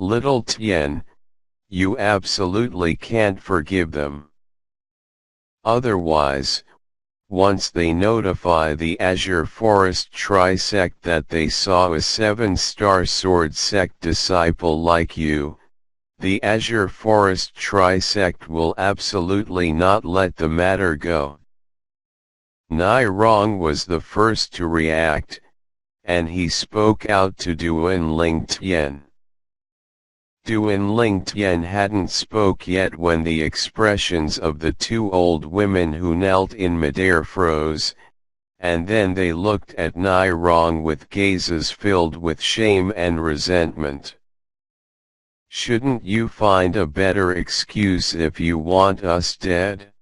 Little Tian, you absolutely can't forgive them. Otherwise, once they notify the Azure Forest Tri-sect that they saw a 7-star sword sect disciple like you, the Azure Forest Tri-sect will absolutely not let the matter go. Nai Rong was the first to react, and he spoke out to Duan Ling Tian. Duan Ling Tian hadn't spoke yet when the expressions of the two old women who knelt in midair froze, and then they looked at Nai Rong with gazes filled with shame and resentment. Shouldn't you find a better excuse if you want us dead?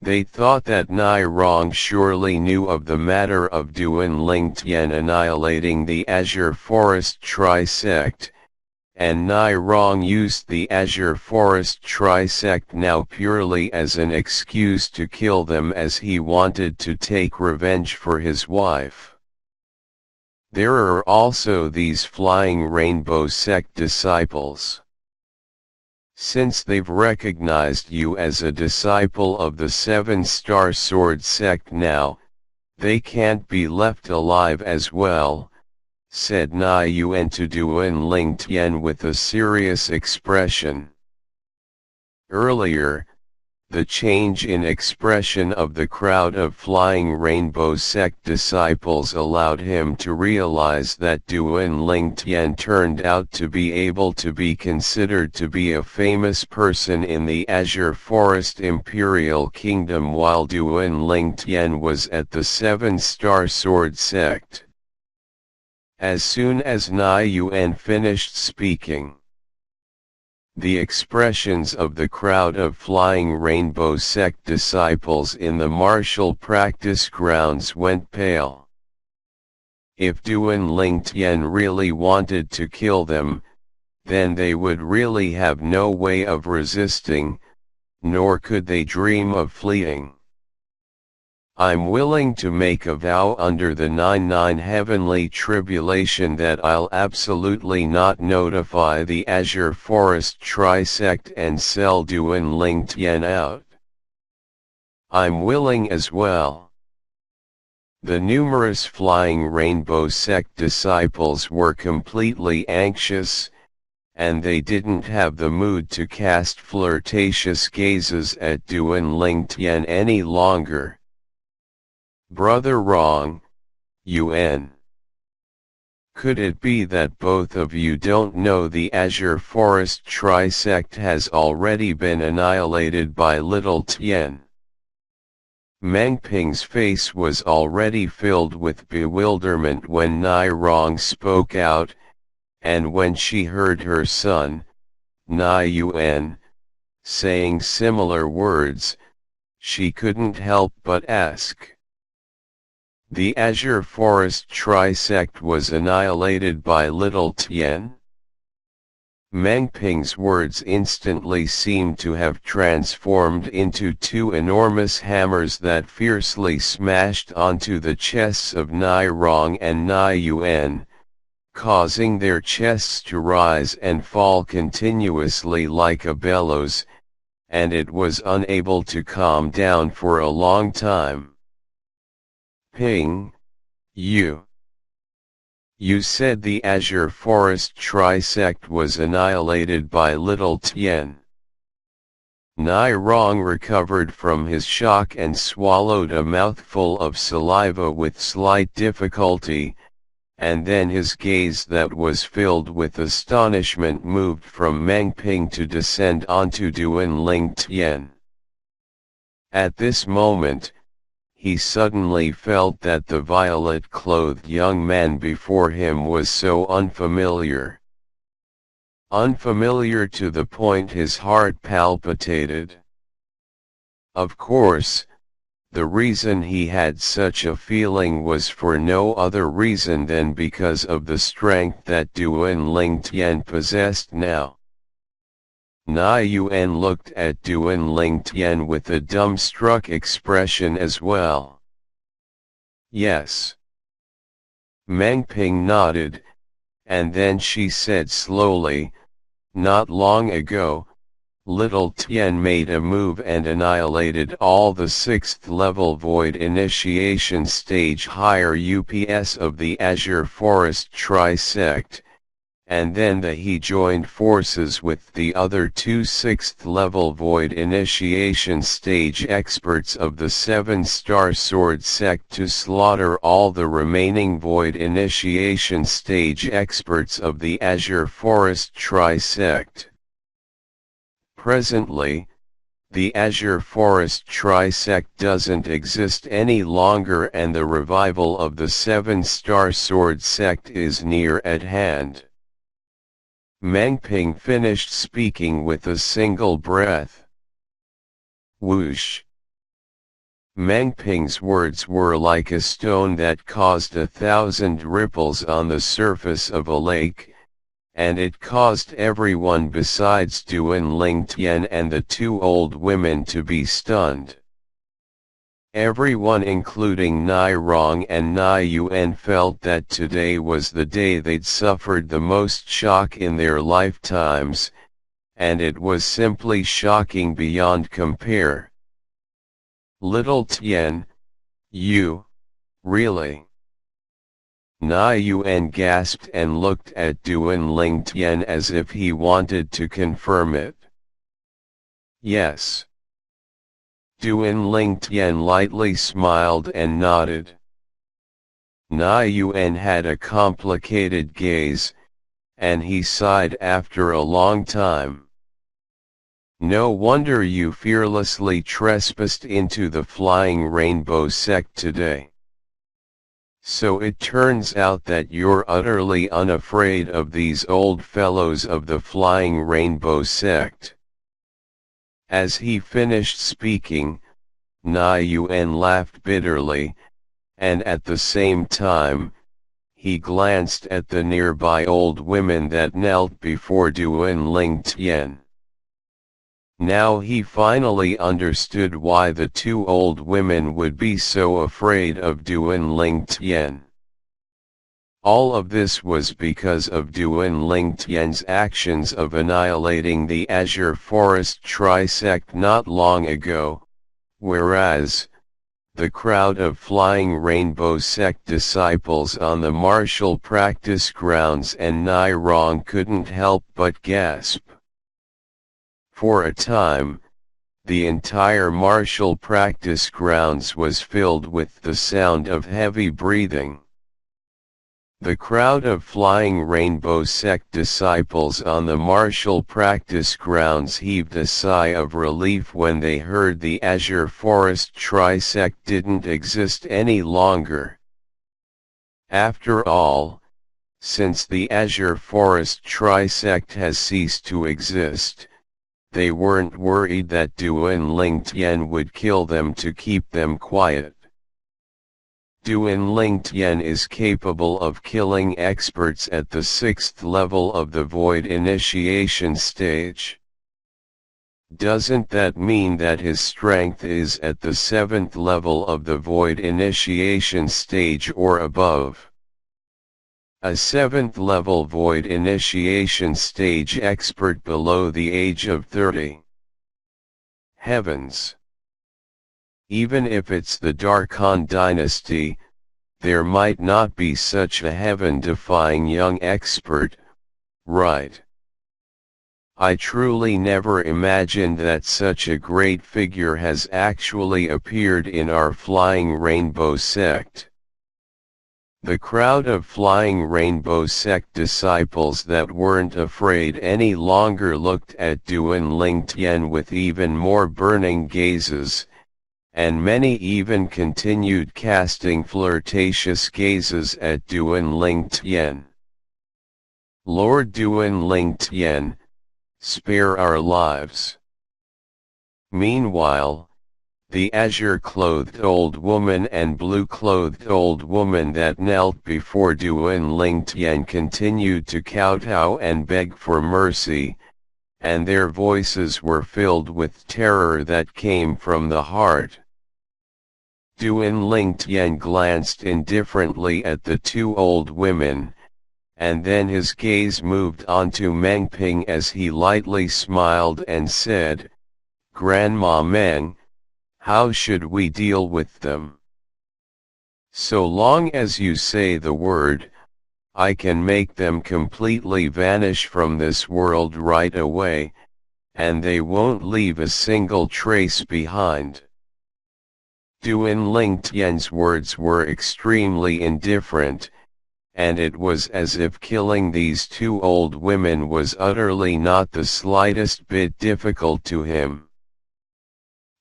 They thought that Nai Rong surely knew of the matter of Duan Ling Tian annihilating the Azure Forest Tri-sect, and Nai Rong used the Azure Forest Tri-sect now purely as an excuse to kill them as he wanted to take revenge for his wife. There are also these Flying Rainbow sect disciples. Since they've recognized you as a disciple of the 7-star sword sect now, they can't be left alive as well, said Nai Yuan to Duan Ling Tian with a serious expression. Earlier, the change in expression of the crowd of Flying Rainbow sect disciples allowed him to realize that Duan Ling Tian turned out to be able to be considered to be a famous person in the Azure Forest Imperial Kingdom while Duan Ling Tian was at the 7-star sword sect. As soon as Nai Yuan finished speaking, the expressions of the crowd of Flying Rainbow sect disciples in the martial practice grounds went pale. If Duan Ling Tian really wanted to kill them, then they would really have no way of resisting, nor could they dream of fleeing. I'm willing to make a vow under the 99 heavenly tribulation that I'll absolutely not notify the Azure Forest Tri-sect and sell Duan Ling Tian out. I'm willing as well. The numerous Flying Rainbow sect disciples were completely anxious, and they didn't have the mood to cast flirtatious gazes at Duan Ling Tian any longer. Brother Rong, Yuan. Could it be that both of you don't know the Azure Forest Tri-sect has already been annihilated by Little Tian? Meng Ping's face was already filled with bewilderment when Nai Rong spoke out, and when she heard her son, Nai Yuan, saying similar words, she couldn't help but ask. The Azure Forest Tri-sect was annihilated by Little Tian? Meng Ping's words instantly seemed to have transformed into two enormous hammers that fiercely smashed onto the chests of Nai Rong and Nai Yuan, causing their chests to rise and fall continuously like a bellows, and it was unable to calm down for a long time. Ping, you said the Azure Forest Tri-sect was annihilated by Little Tian. Nai Rong recovered from his shock and swallowed a mouthful of saliva with slight difficulty, and then his gaze that was filled with astonishment moved from Meng Ping to descend onto Duan Ling Tian. At this moment, he suddenly felt that the violet-clothed young man before him was so unfamiliar. Unfamiliar to the point his heart palpitated. Of course, the reason he had such a feeling was for no other reason than because of the strength that Duan Ling Tian possessed now. Nai Yuan looked at Duan Ling Tian with a dumbstruck expression as well. Yes. Meng Ping nodded, and then she said slowly, "Not long ago, Little Tien made a move and annihilated all the 6th level Void Initiation Stage higher UPS of the Azure Forest Trisect, and then he joined forces with the other two 6th level Void Initiation Stage experts of the 7-star Sword Sect to slaughter all the remaining Void Initiation Stage experts of the Azure Forest Trisect. Presently, the Azure Forest Trisect doesn't exist any longer and the revival of the 7-star Sword Sect is near at hand." Meng Ping finished speaking with a single breath. Whoosh! Meng Ping's words were like a stone that caused 1,000 ripples on the surface of a lake, and it caused everyone besides Duan Ling Tian and the two old women to be stunned. Everyone including Nai Rong and Nai Yuan felt that today was the day they'd suffered the most shock in their lifetimes, and it was simply shocking beyond compare. "Little Tian, you, really?" Nai Yuan gasped and looked at Duan Ling Tian as if he wanted to confirm it. "Yes." Duan Ling Tian lightly smiled and nodded. Nai Yuan had a complicated gaze, and he sighed after a long time. "No wonder you fearlessly trespassed into the Flying Rainbow Sect today. So it turns out that you're utterly unafraid of these old fellows of the Flying Rainbow Sect." As he finished speaking, Nai Yuan laughed bitterly, and at the same time, he glanced at the nearby old women that knelt before Duan Ling Tian. Now he finally understood why the two old women would be so afraid of Duan Ling Tian. All of this was because of Duan Ling Tian's actions of annihilating the Azure Forest Trisect not long ago, whereas, the crowd of Flying Rainbow Sect disciples on the martial practice grounds and Nai Rong couldn't help but gasp. For a time, the entire martial practice grounds was filled with the sound of heavy breathing. The crowd of Flying Rainbow Sect disciples on the martial practice grounds heaved a sigh of relief when they heard the Azure Forest Trisect didn't exist any longer. After all, since the Azure Forest Trisect has ceased to exist, they weren't worried that Duan Ling Tian would kill them to keep them quiet. Duan Ling Tian is capable of killing experts at the 6th level of the Void Initiation Stage. Doesn't that mean that his strength is at the 7th level of the Void Initiation Stage or above? A 7th level Void Initiation Stage expert below the age of 30. Heavens! Even if it's the Darkhan dynasty, there might not be such a heaven-defying young expert, right? I truly never imagined that such a great figure has actually appeared in our Flying Rainbow Sect. The crowd of Flying Rainbow Sect disciples that weren't afraid any longer looked at Duan Ling Tian with even more burning gazes, and many even continued casting flirtatious gazes at Duan Ling Tian. "Lord Duan Ling Tian, spare our lives." Meanwhile, the azure-clothed old woman and blue-clothed old woman that knelt before Duan Ling Tian continued to kowtow and beg for mercy, and their voices were filled with terror that came from the heart. Duan Ling Tian glanced indifferently at the two old women, and then his gaze moved onto Mengping as he lightly smiled and said, "Grandma Meng, how should we deal with them? So long as you say the word, I can make them completely vanish from this world right away, and they won't leave a single trace behind." Duan Lingtian's words were extremely indifferent, and it was as if killing these two old women was utterly not the slightest bit difficult to him.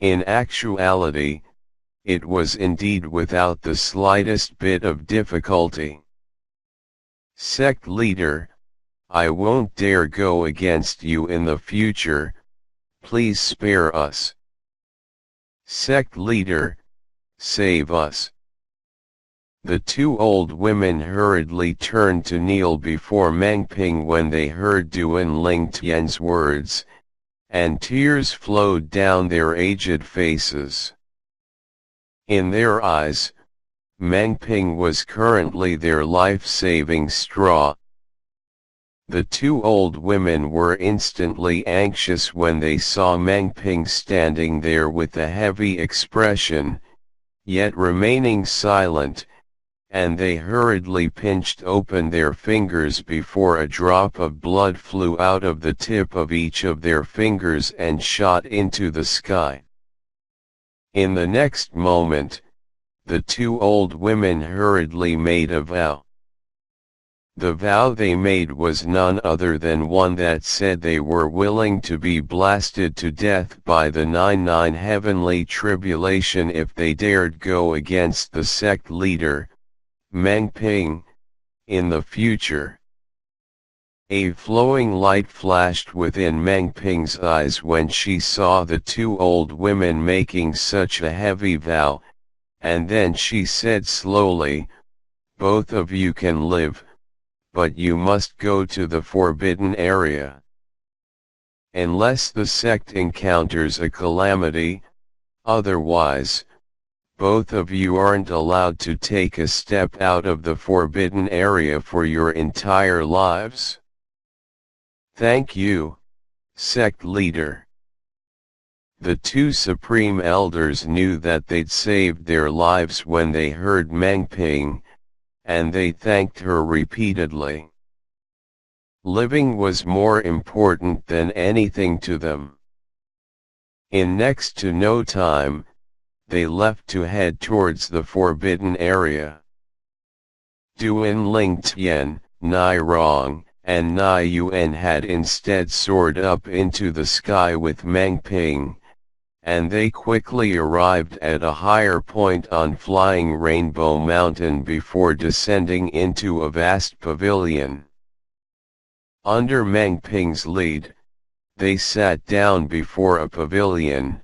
In actuality, it was indeed without the slightest bit of difficulty. "Sect leader, I won't dare go against you in the future, please spare us. Sect leader, save us." The two old women hurriedly turned to kneel before Mengping when they heard Duan Lingtian's words, and tears flowed down their aged faces. In their eyes, Mengping was currently their life-saving straw. The two old women were instantly anxious when they saw Mengping standing there with a heavy expression, yet remaining silent, and they hurriedly pinched open their fingers before a drop of blood flew out of the tip of each of their fingers and shot into the sky. In the next moment, the two old women hurriedly made a vow. The vow they made was none other than one that said they were willing to be blasted to death by the 99 heavenly tribulation if they dared go against the sect leader, Mengping, in the future. A flowing light flashed within Mengping's eyes when she saw the two old women making such a heavy vow, and then she said slowly, "Both of you can live, but you must go to the forbidden area. Unless the sect encounters a calamity, otherwise, both of you aren't allowed to take a step out of the forbidden area for your entire lives." "Thank you, sect leader." The two supreme elders knew that they'd saved their lives when they heard Mengping, and they thanked her repeatedly. Living was more important than anything to them. In next to no time, they left to head towards the forbidden area. Duan Lingtian, Nai Rong, and Nai Yuan had instead soared up into the sky with Mengping, and they quickly arrived at a higher point on Flying Rainbow Mountain before descending into a vast pavilion. Under Mengping's lead, they sat down before a pavilion,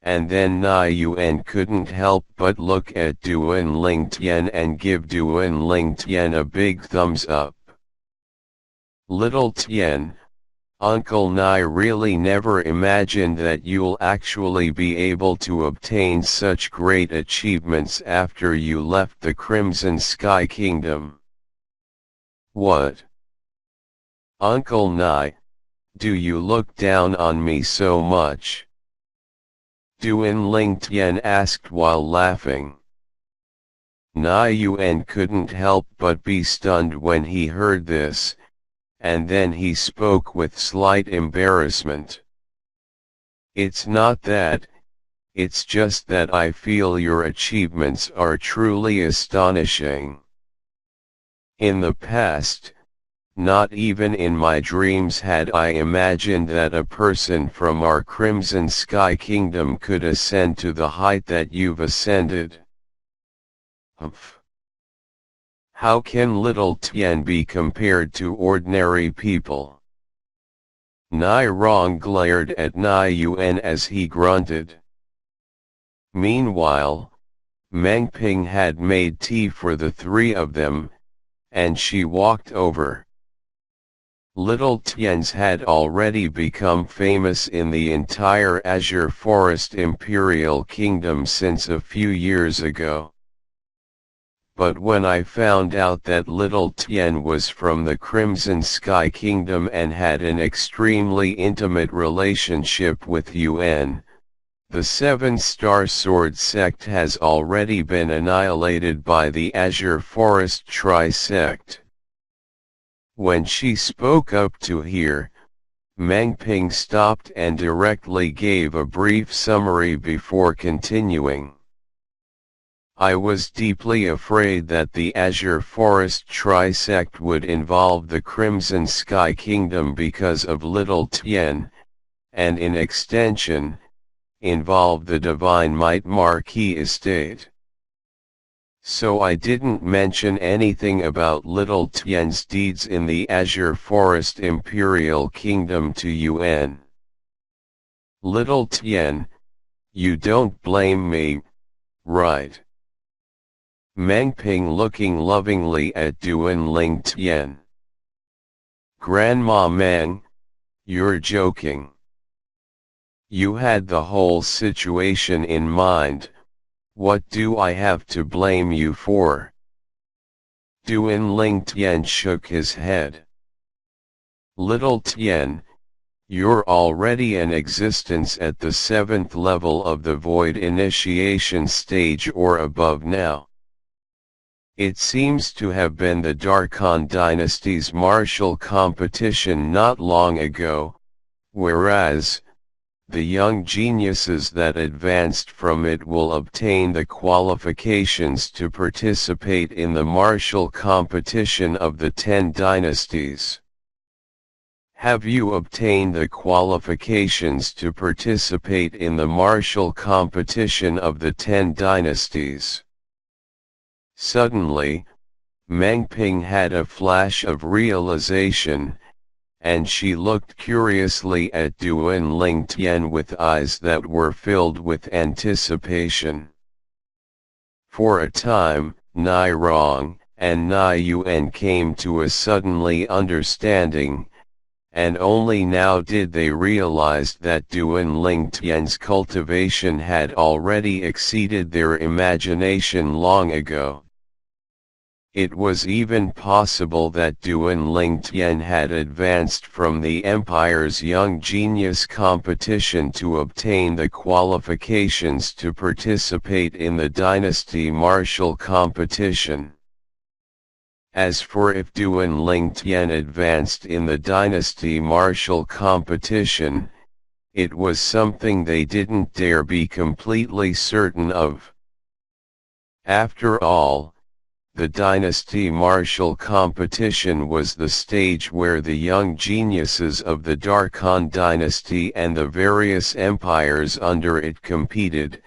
and then Nai Yuan couldn't help but look at Duan Lingtian and give Duan Lingtian a big thumbs up. "Little Tian, Uncle Nai really never imagined that you'll actually be able to obtain such great achievements after you left the Crimson Sky Kingdom." "What? Uncle Nai, do you look down on me so much?" Duan Lingtian asked while laughing. Nai Yuan couldn't help but be stunned when he heard this, and then he spoke with slight embarrassment. "It's not that, it's just that I feel your achievements are truly astonishing. In the past, not even in my dreams had I imagined that a person from our Crimson Sky Kingdom could ascend to the height that you've ascended." "Humph. How can little Tian be compared to ordinary people?" Nai Rong glared at Nai Yuan as he grunted. Meanwhile, Mengping had made tea for the three of them, and she walked over. Little Tian's had already become famous in the entire Azure Forest Imperial Kingdom since a few years ago. but when I found out that little Tian was from the Crimson Sky Kingdom and had an extremely intimate relationship with Yuan, the Seven-Star Sword sect has already been annihilated by the Azure Forest Tri-sect. When she spoke up to here, Meng Ping stopped and directly gave a brief summary before continuing. I was deeply afraid that the Azure Forest Tri-sect would involve the Crimson Sky Kingdom because of Little Tian, and in extension, involve the Divine Might Marquis estate. So I didn't mention anything about Little Tian's deeds in the Azure Forest Imperial Kingdom to Yuan. Little Tian, you don't blame me, right? Meng Ping looking lovingly at Duan Ling Tian. Grandma Meng, you're joking. You had the whole situation in mind. What do I have to blame you for? Duan Ling Tian shook his head. Little Tian, you're already in existence at the 7th level of the Void Initiation stage or above now. It seems to have been the Darkhan dynasty's martial competition not long ago, whereas, the young geniuses that advanced from it will obtain the qualifications to participate in the martial competition of the 10 dynasties. Have you obtained the qualifications to participate in the martial competition of the 10 dynasties? Suddenly, Meng Ping had a flash of realization, and she looked curiously at Duan Ling Tian with eyes that were filled with anticipation. For a time, Nai Rong and Nai Yuan came to a suddenly understanding, and only now did they realize that Duan Ling Tian's cultivation had already exceeded their imagination long ago. It was even possible that Duan Ling Tian had advanced from the Empire's Young Genius competition to obtain the qualifications to participate in the Dynasty Martial competition. As for if Duan Ling Tian advanced in the Dynasty Martial competition, it was something they didn't dare be completely certain of. After all, the Dynasty Martial competition was the stage where the young geniuses of the Darkhan dynasty and the various empires under it competed,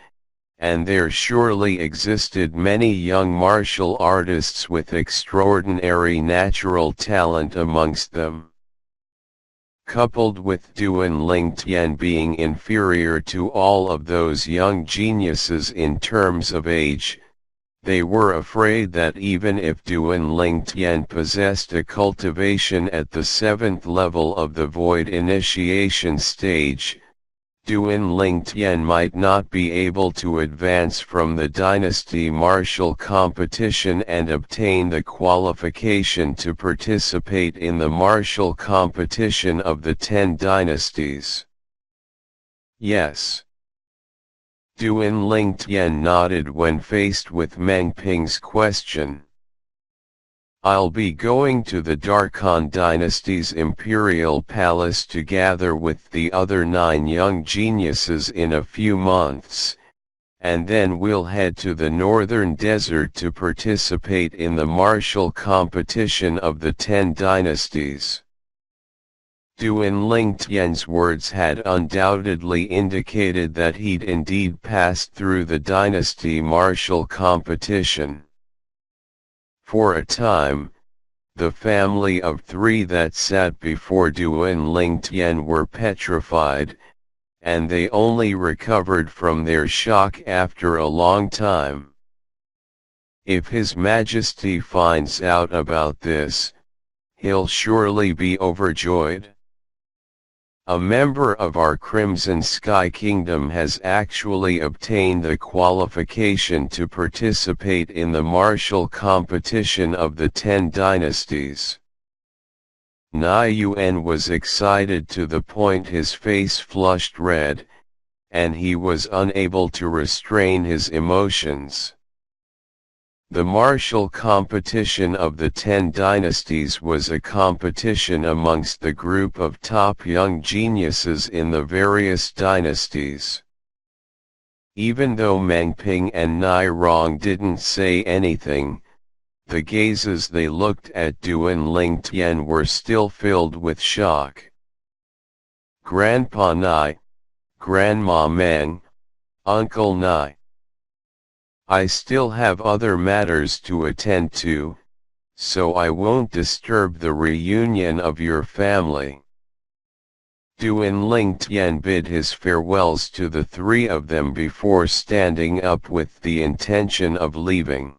and there surely existed many young martial artists with extraordinary natural talent amongst them. Coupled with Duan Ling Tian being inferior to all of those young geniuses in terms of age, they were afraid that even if Duan Ling Tian possessed a cultivation at the 7th level of the Void Initiation stage, Duan Ling Tian might not be able to advance from the Dynasty Martial competition and obtain the qualification to participate in the martial competition of the 10 dynasties. Yes. Duan Ling Tian nodded when faced with Meng Ping's question. I'll be going to the Darkhan dynasty's imperial palace to gather with the other 9 young geniuses in a few months, and then we'll head to the northern desert to participate in the martial competition of the 10 dynasties. Duan Ling Tian's words had undoubtedly indicated that he'd indeed passed through the dynasty martial competition. For a time, the family of 3 that sat before Duan Ling Tian were petrified, and they only recovered from their shock after a long time. If His Majesty finds out about this, he'll surely be overjoyed. A member of our Crimson Sky Kingdom has actually obtained the qualification to participate in the martial competition of the 10 dynasties. Nai Yuan was excited to the point his face flushed red, and he was unable to restrain his emotions. The martial competition of the 10 dynasties was a competition amongst the group of top young geniuses in the various dynasties. Even though Meng Ping and Nai Rong didn't say anything, the gazes they looked at Duan Ling Tian were still filled with shock. Grandpa Nai, Grandma Meng, Uncle Nai. I still have other matters to attend to, so I won't disturb the reunion of your family. Duan Ling Tian bid his farewells to the three of them before standing up with the intention of leaving.